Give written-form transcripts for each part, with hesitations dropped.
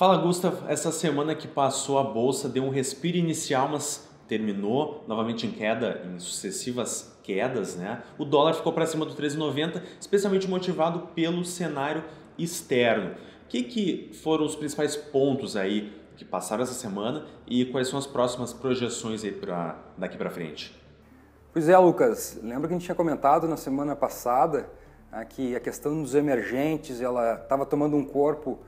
Fala, Gustav. Essa semana que passou a bolsa deu um respiro inicial, mas terminou novamente em queda, em sucessivas quedas, né? O dólar ficou para cima do 13,90, especialmente motivado pelo cenário externo. O que foram os principais pontos aí que passaram essa semana e quais são as próximas projeções aí daqui para frente? Pois é, Lucas, lembra que a gente tinha comentado na semana passada que a questão dos emergentes, ela estava tomando um corpo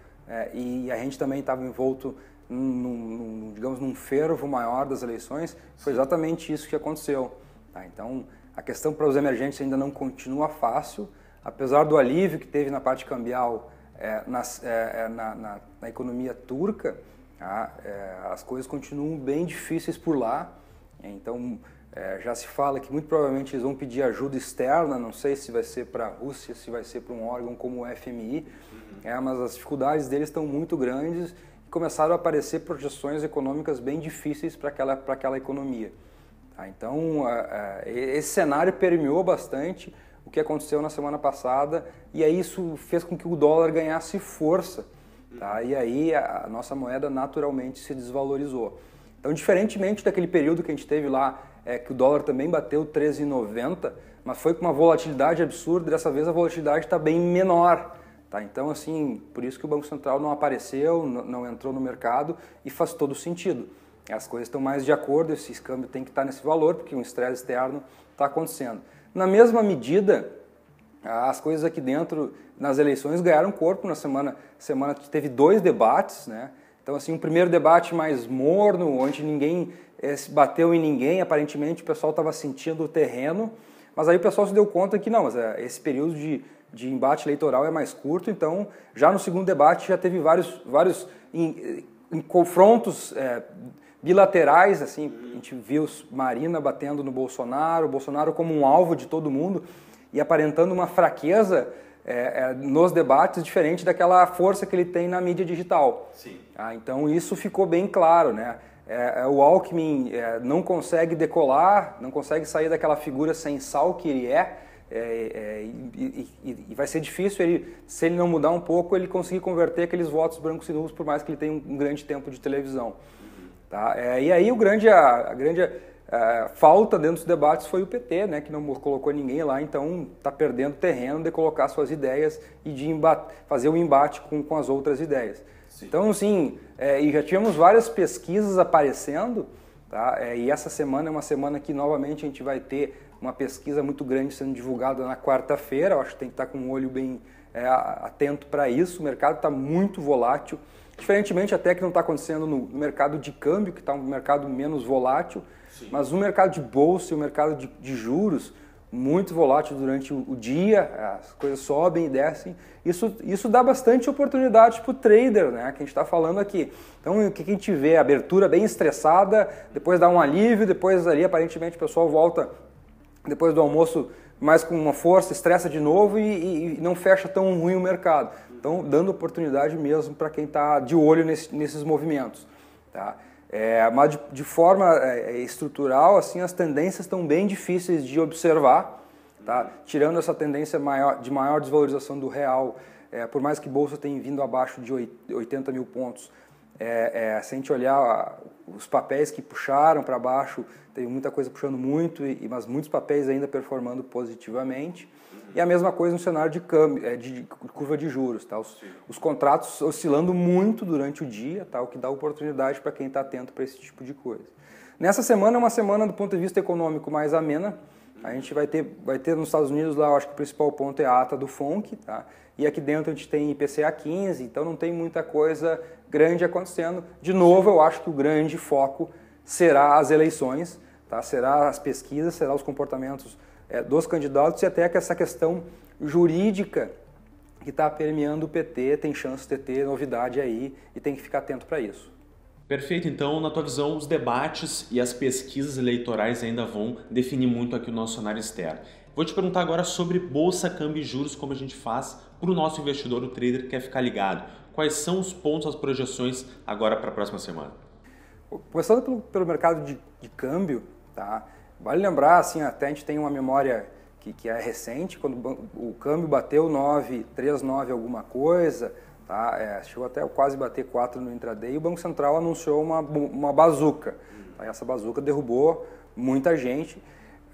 e a gente também estava envolto digamos, num fervo maior das eleições. Foi exatamente isso que aconteceu. Tá? Então, a questão para os emergentes ainda não continua fácil, apesar do alívio que teve na parte cambial na economia turca, tá? As coisas continuam bem difíceis por lá. Então, já se fala que muito provavelmente eles vão pedir ajuda externa, não sei se vai ser para a Rússia, se vai ser para um órgão como o FMI, mas as dificuldades deles estão muito grandes e começaram a aparecer projeções econômicas bem difíceis para aquela economia. Tá? Então, esse cenário permeou bastante o que aconteceu na semana passada e aí isso fez com que o dólar ganhasse força. Tá? E aí a nossa moeda naturalmente se desvalorizou. Então, diferentemente daquele período que a gente teve lá, que o dólar também bateu 13,90, mas foi com uma volatilidade absurda, dessa vez a volatilidade está bem menor. Tá? Então, assim, por isso que o Banco Central não apareceu, não entrou no mercado e faz todo sentido. As coisas estão mais de acordo, esse câmbio tem que estar nesse valor, porque um estresse externo está acontecendo. Na mesma medida, as coisas aqui dentro, nas eleições, ganharam corpo na semana que teve 2 debates, né? Então, assim, um primeiro debate mais morno, onde ninguém bateu em ninguém, aparentemente o pessoal estava sentindo o terreno, mas aí o pessoal se deu conta que não, mas esse período de embate eleitoral é mais curto, então já no segundo debate já teve vários confrontos bilaterais, assim, a gente viu Marina batendo no Bolsonaro, o Bolsonaro como um alvo de todo mundo e aparentando uma fraqueza nos debates diferente daquela força que ele tem na mídia digital. Sim. Então isso ficou bem claro, né? O Alckmin não consegue decolar, não consegue sair daquela figura sem sal que ele e vai ser difícil, se ele não mudar um pouco, ele conseguir converter aqueles votos brancos e nulos, por mais que ele tenha um grande tempo de televisão. Tá? E aí a grande falta dentro dos debates foi o PT, né, que não colocou ninguém lá, então está perdendo terreno de colocar suas ideias e de fazer um embate com as outras ideias. Sim. Então, assim, e já tivemos várias pesquisas aparecendo, tá? E essa semana é uma semana que novamente a gente vai ter uma pesquisa muito grande sendo divulgada na quarta-feira. Eu acho que tem que estar com um olho bem atento para isso. O mercado está muito volátil, diferentemente até que não está acontecendo no mercado de câmbio, que está um mercado menos volátil. Sim. Mas o mercado de bolsa e o mercado de juros, muito volátil durante o dia, as coisas sobem e descem. Isso dá bastante oportunidade para o trader, né, que a gente está falando aqui. Então, o que a gente vê? Abertura bem estressada, depois dá um alívio, depois ali aparentemente o pessoal volta depois do almoço mais com uma força, estressa de novo e não fecha tão ruim o mercado. Então, dando oportunidade mesmo para quem está de olho nesses movimentos. Tá? Mas de forma estrutural, assim, as tendências estão bem difíceis de observar, tá? Tirando essa tendência de maior desvalorização do real, por mais que a bolsa tenha vindo abaixo de 80 mil pontos, se a gente olhar os papéis que puxaram para baixo, teve muita coisa puxando muito, mas muitos papéis ainda performando positivamente. E a mesma coisa no cenário de câmbio, de curva de juros, tá? Os contratos oscilando muito durante o dia, tá? O que dá oportunidade para quem está atento para esse tipo de coisa. Nessa semana é uma semana do ponto de vista econômico mais amena. A gente vai ter nos Estados Unidos lá, eu acho que o principal ponto é a ata do FONC, tá? E aqui dentro a gente tem IPCA 15, então não tem muita coisa grande acontecendo. De novo, eu acho que o grande foco será as eleições, tá? Será as pesquisas, será os comportamentos dos candidatos e até que essa questão jurídica que está permeando o PT tem chance de ter novidade aí e tem que ficar atento para isso. Perfeito. Então, na tua visão, os debates e as pesquisas eleitorais ainda vão definir muito aqui o nosso cenário externo. Vou te perguntar agora sobre bolsa, câmbio e juros, como a gente faz para o nosso investidor, o trader que quer ficar ligado. Quais são os pontos, as projeções agora para a próxima semana? Começando pelo mercado de câmbio, tá? Vale lembrar, assim, até a gente tem uma memória que é recente, quando o câmbio bateu 9,39 alguma coisa, Tá? Chegou até quase bater 4 no intraday e o Banco Central anunciou uma bazuca. Tá? Essa bazuca derrubou muita gente.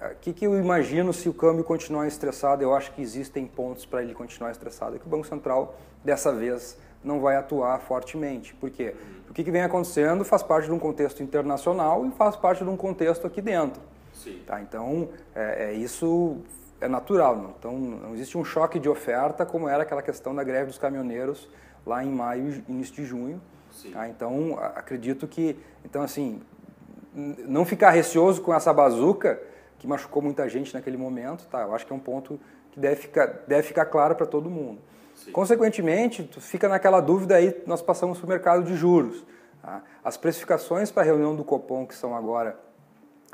O que eu imagino se o câmbio continuar estressado? Eu acho que existem pontos para ele continuar estressado, é que o Banco Central, dessa vez, não vai atuar fortemente. Por quê? O que vem acontecendo faz parte de um contexto internacional e faz parte de um contexto aqui dentro. Sim. Tá? Então, isso é natural. Não? Então, não existe um choque de oferta como era aquela questão da greve dos caminhoneiros lá em maio, início de junho. Tá? Então, acredito que... Então, assim, não ficar receoso com essa bazuca que machucou muita gente naquele momento, tá? Eu acho que é um ponto que deve ficar claro para todo mundo. Sim. Consequentemente, tu fica naquela dúvida aí, nós passamos para o mercado de juros. Tá? As precificações para a reunião do Copom, que são agora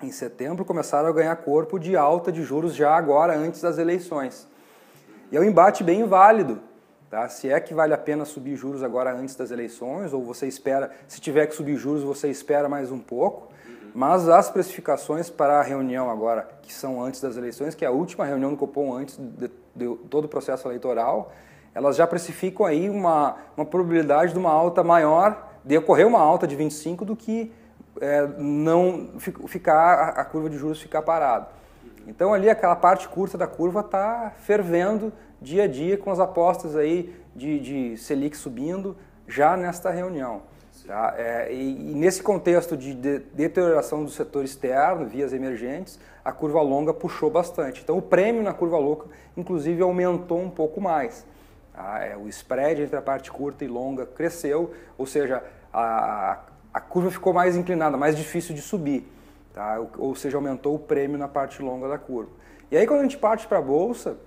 em setembro, começaram a ganhar corpo de alta de juros já agora, antes das eleições. E é um embate bem válido. Tá? Se é que vale a pena subir juros agora antes das eleições, ou você espera, se tiver que subir juros, você espera mais um pouco. Mas as precificações para a reunião agora, que são antes das eleições, que é a última reunião do Copom antes de todo o processo eleitoral, elas já precificam aí uma probabilidade de uma alta maior, de ocorrer uma alta de 25 do que não ficar a curva de juros ficar parada. Então ali aquela parte curta da curva está fervendo dia a dia com as apostas aí de Selic subindo já nesta reunião. Tá? E nesse contexto de deterioração do setor externo, vias emergentes, a curva longa puxou bastante. Então o prêmio na curva longa, inclusive, aumentou um pouco mais. Tá? O spread entre a parte curta e longa cresceu, ou seja, a curva ficou mais inclinada, mais difícil de subir. Tá? Ou seja, aumentou o prêmio na parte longa da curva. E aí quando a gente parte para a Bolsa,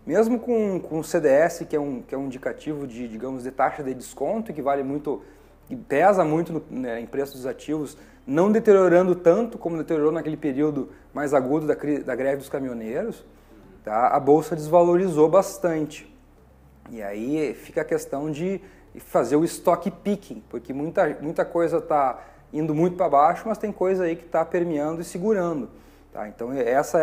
mesmo com o CDS, que é um indicativo de, digamos, de taxa de desconto, que vale muito... que pesa muito em preço dos ativos, não deteriorando tanto como deteriorou naquele período mais agudo da greve dos caminhoneiros, tá? A Bolsa desvalorizou bastante. E aí fica a questão de fazer o stock picking, porque muita coisa está indo muito para baixo, mas tem coisa aí que está permeando e segurando. Tá? Então essa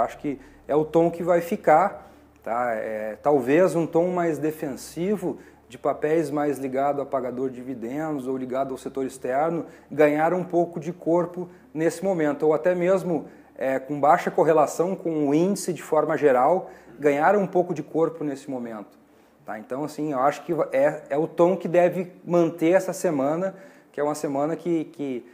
acho que é o tom que vai ficar. Tá? Talvez um tom mais defensivo, de papéis mais ligado a pagador de dividendos ou ligado ao setor externo, ganharam um pouco de corpo nesse momento, ou até mesmo com baixa correlação com o índice de forma geral, ganharam um pouco de corpo nesse momento. Tá? Então, assim, eu acho que é o tom que deve manter essa semana, que é uma semana que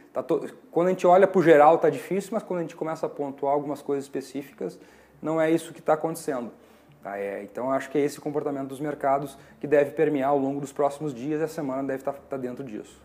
quando a gente olha para o geral está difícil, mas quando a gente começa a pontuar algumas coisas específicas, não é isso que está acontecendo. Tá? Então, acho que é esse comportamento dos mercados que deve permear ao longo dos próximos dias e a semana deve estar dentro disso.